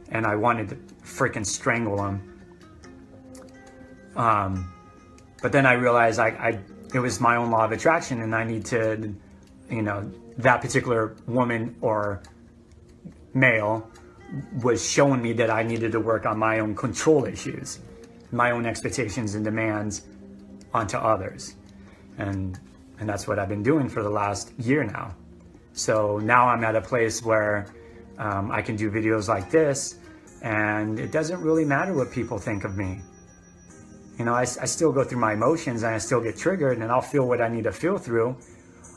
And I wanted to freaking strangle them. But then I realized it was my own law of attraction, and I need to, that particular woman or male was showing me that I needed to work on my own control issues, my own expectations and demands onto others. And that's what I've been doing for the last year now. So now I'm at a place where I can do videos like this, and it doesn't really matter what people think of me. I still go through my emotions, and I still get triggered, and I'll feel what I need to feel through.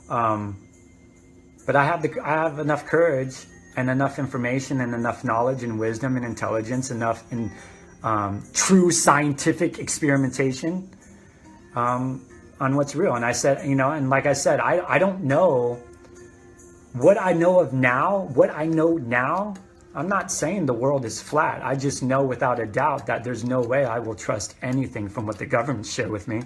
But I have enough courage and enough information and enough knowledge and wisdom and intelligence, enough in true scientific experimentation on what's real. And I said, and like I said, I don't know what I know of now, what I know now. I'm not saying the world is flat. I just know without a doubt that there's no way I will trust anything from what the government share with me.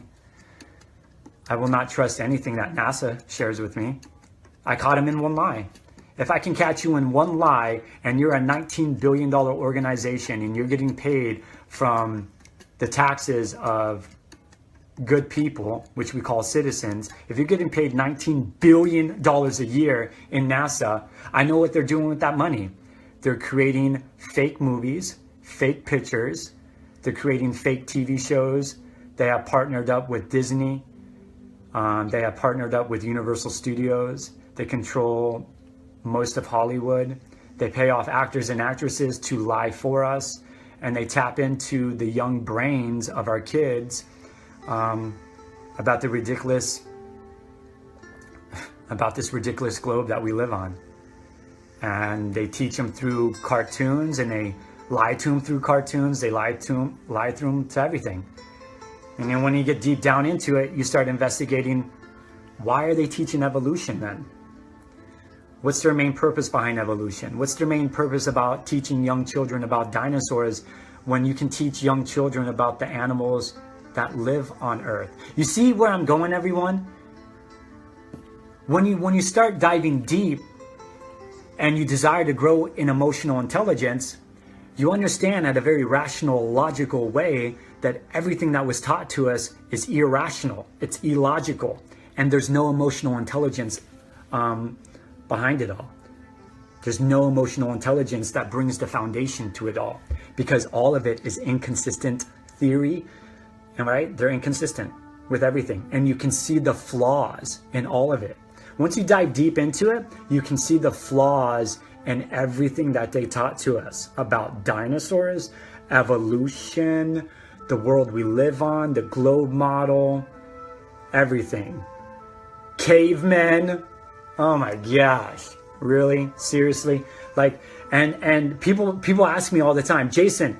I will not trust anything that NASA shares with me. I caught him in one lie. If I can catch you in one lie and you're a $19 billion organization and you're getting paid from the taxes of good people, which we call citizens, if you're getting paid $19 billion a year in NASA, I know what they're doing with that money. They're creating fake movies, fake pictures. They're creating fake TV shows. They have partnered up with Disney. They have partnered up with Universal Studios. They control most of Hollywood. They pay off actors and actresses to lie for us. And they tap into the young brains of our kids about this ridiculous globe that we live on. And they teach them through cartoons, and they lie to them through cartoons. They lie through them to everything. And then when you get deep down into it, you start investigating, why are they teaching evolution then? What's their main purpose behind evolution? What's their main purpose about teaching young children about dinosaurs when you can teach young children about the animals that live on Earth? You see where I'm going, everyone? When you start diving deep, and you desire to grow in emotional intelligence, you understand at a very rational, logical way that everything that was taught to us is irrational, it's illogical, and there's no emotional intelligence behind it all. There's no emotional intelligence that brings the foundation to it all, because all of it is inconsistent theory, and right? They're inconsistent with everything, and you can see the flaws in all of it. Once you dive deep into it, you can see the flaws in everything that they taught to us about dinosaurs, evolution, the world we live on, the globe model, everything. Cavemen. Oh my gosh. Really? Seriously? Like, and people ask me all the time, Jason,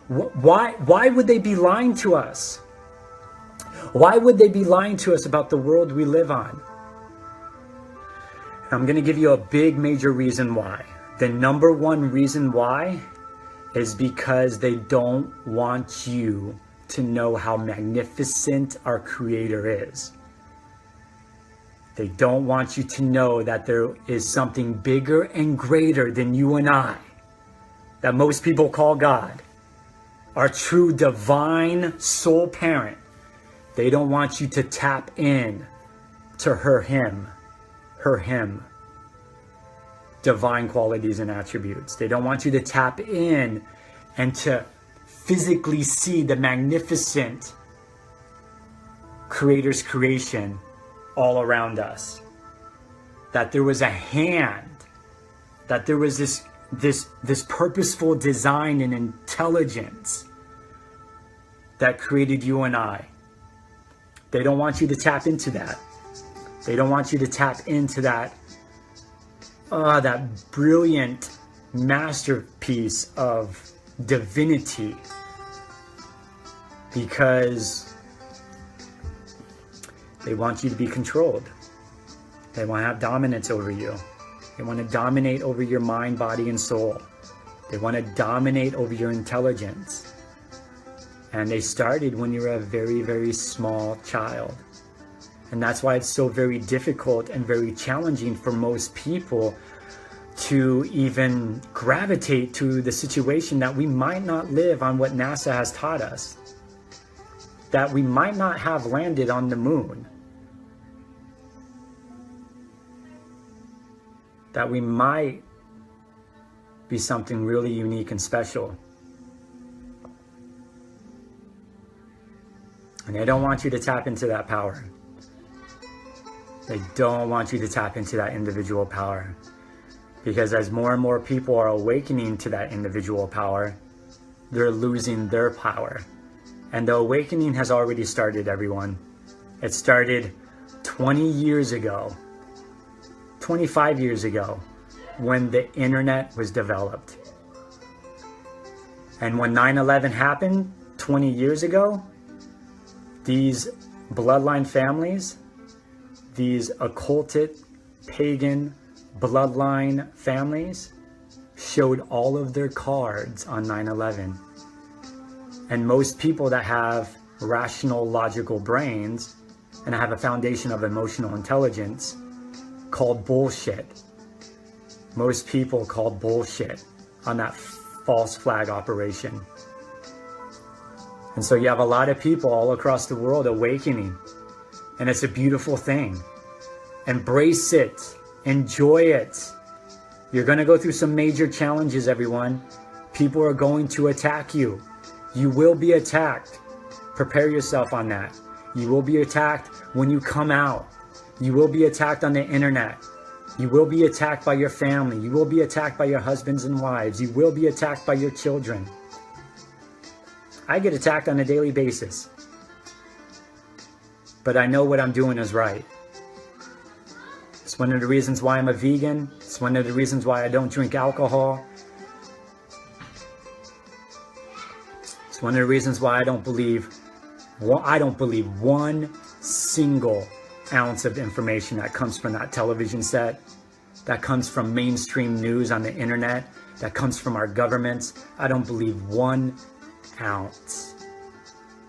why would they be lying to us? Why would they be lying to us about the world we live on? I'm going to give you a big major reason why. The number one reason why is because they don't want you to know how magnificent our Creator is. They don't want you to know that there is something bigger and greater than you and I, that most people call God, our true divine soul parent. They don't want you to tap in to him, divine qualities and attributes. They don't want you to tap in and to physically see the magnificent Creator's creation all around us. That there was a hand, that there was this purposeful design and intelligence that created you and I. They don't want you to tap into that. They don't want you to tap into that brilliant masterpiece of divinity because they want you to be controlled. They want to have dominance over you. They want to dominate over your mind, body, and soul. They want to dominate over your intelligence. And they started when you were a very, very small child. And that's why it's so very difficult and very challenging for most people to even gravitate to the situation that we might not live on what NASA has taught us. That we might not have landed on the moon. That we might be something really unique and special. And they don't want you to tap into that power. They don't want you to tap into that individual power. Because as more and more people are awakening to that individual power, they're losing their power. And the awakening has already started, everyone. It started 20 years ago, 25 years ago, when the internet was developed. And when 9/11 happened 20 years ago, these bloodline families, these occulted, pagan bloodline families showed all of their cards on 9/11. And most people that have rational, logical brains and have a foundation of emotional intelligence called bullshit. Most people called bullshit on that false flag operation. And so you have a lot of people all across the world awakening. And it's a beautiful thing. Embrace it. Enjoy it. You're going to go through some major challenges, everyone. People are going to attack you. You will be attacked. Prepare yourself on that. You will be attacked when you come out. You will be attacked on the internet. You will be attacked by your family. You will be attacked by your husbands and wives. You will be attacked by your children. I get attacked on a daily basis. But I know what I'm doing is right. It's one of the reasons why I'm a vegan. It's one of the reasons why I don't drink alcohol. It's one of the reasons why I don't believe one single ounce of information that comes from that television set, that comes from mainstream news on the internet, that comes from our governments. I don't believe 1 ounce,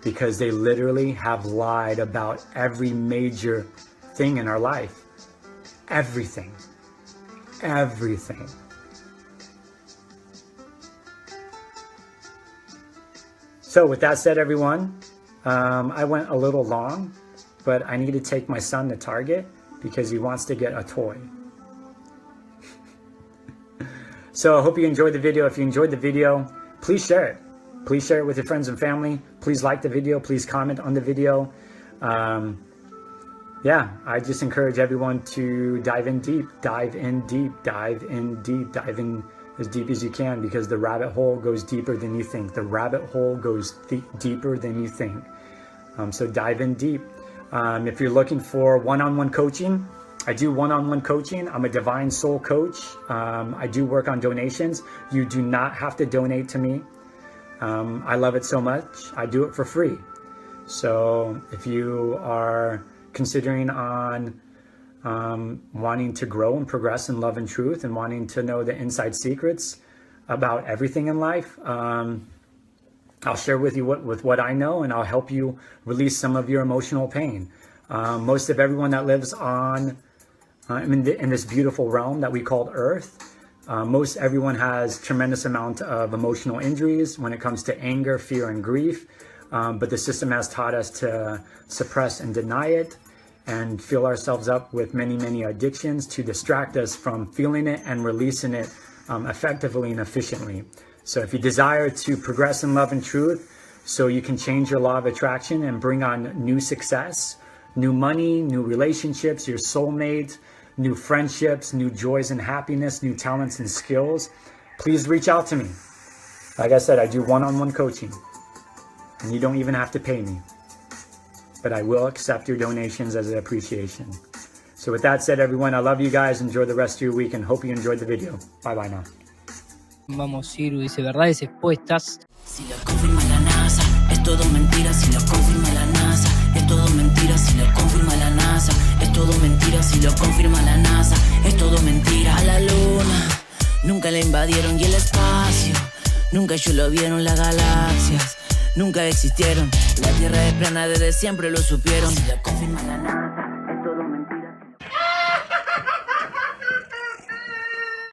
because they literally have lied about every major thing in our life. Everything. Everything. So with that said, everyone, I went a little long, but I need to take my son to Target because he wants to get a toy. So I hope you enjoyed the video. If you enjoyed the video, please share it. Please share it with your friends and family. Please like the video. Please comment on the video. Yeah, I just encourage everyone to dive in deep, dive in deep, dive in deep, dive in as deep as you can, because the rabbit hole goes deeper than you think. The rabbit hole goes deeper than you think. So dive in deep. If you're looking for one-on-one coaching, I do one-on-one coaching. I'm a divine soul coach. I do work on donations. You do not have to donate to me. I love it so much. I do it for free. So if you are considering on wanting to grow and progress in love and truth and wanting to know the inside secrets about everything in life, I'll share with you what I know, and I'll help you release some of your emotional pain. Most of everyone that lives on in this beautiful realm that we call Earth, most everyone has tremendous amount of emotional injuries when it comes to anger, fear, and grief. But the system has taught us to suppress and deny it and fill ourselves up with many, many addictions to distract us from feeling it and releasing it effectively and efficiently. So if you desire to progress in love and truth so you can change your law of attraction and bring on new success, new money, new relationships, your soulmate, new friendships, new joys and happiness, new talents and skills, please reach out to me. Like I said, I do one-on-one coaching, and you don't even have to pay me, but I will accept your donations as an appreciation. So with that said, everyone, I love you guys. Enjoy the rest of your week and hope you enjoyed the video. Bye-bye now. Vamos, Ciru, dice verdades expuestas. Si lo confirma la NASA, esto todo mentira si lo confirma la NASA. Es todo mentira si lo confirma la NASA. Es todo mentira si lo confirma la NASA. Es todo mentira. A la luna nunca la invadieron y el espacio nunca ellos lo vieron. Las galaxias nunca existieron. La Tierra es plana, desde siempre lo supieron. Si lo confirma la NASA.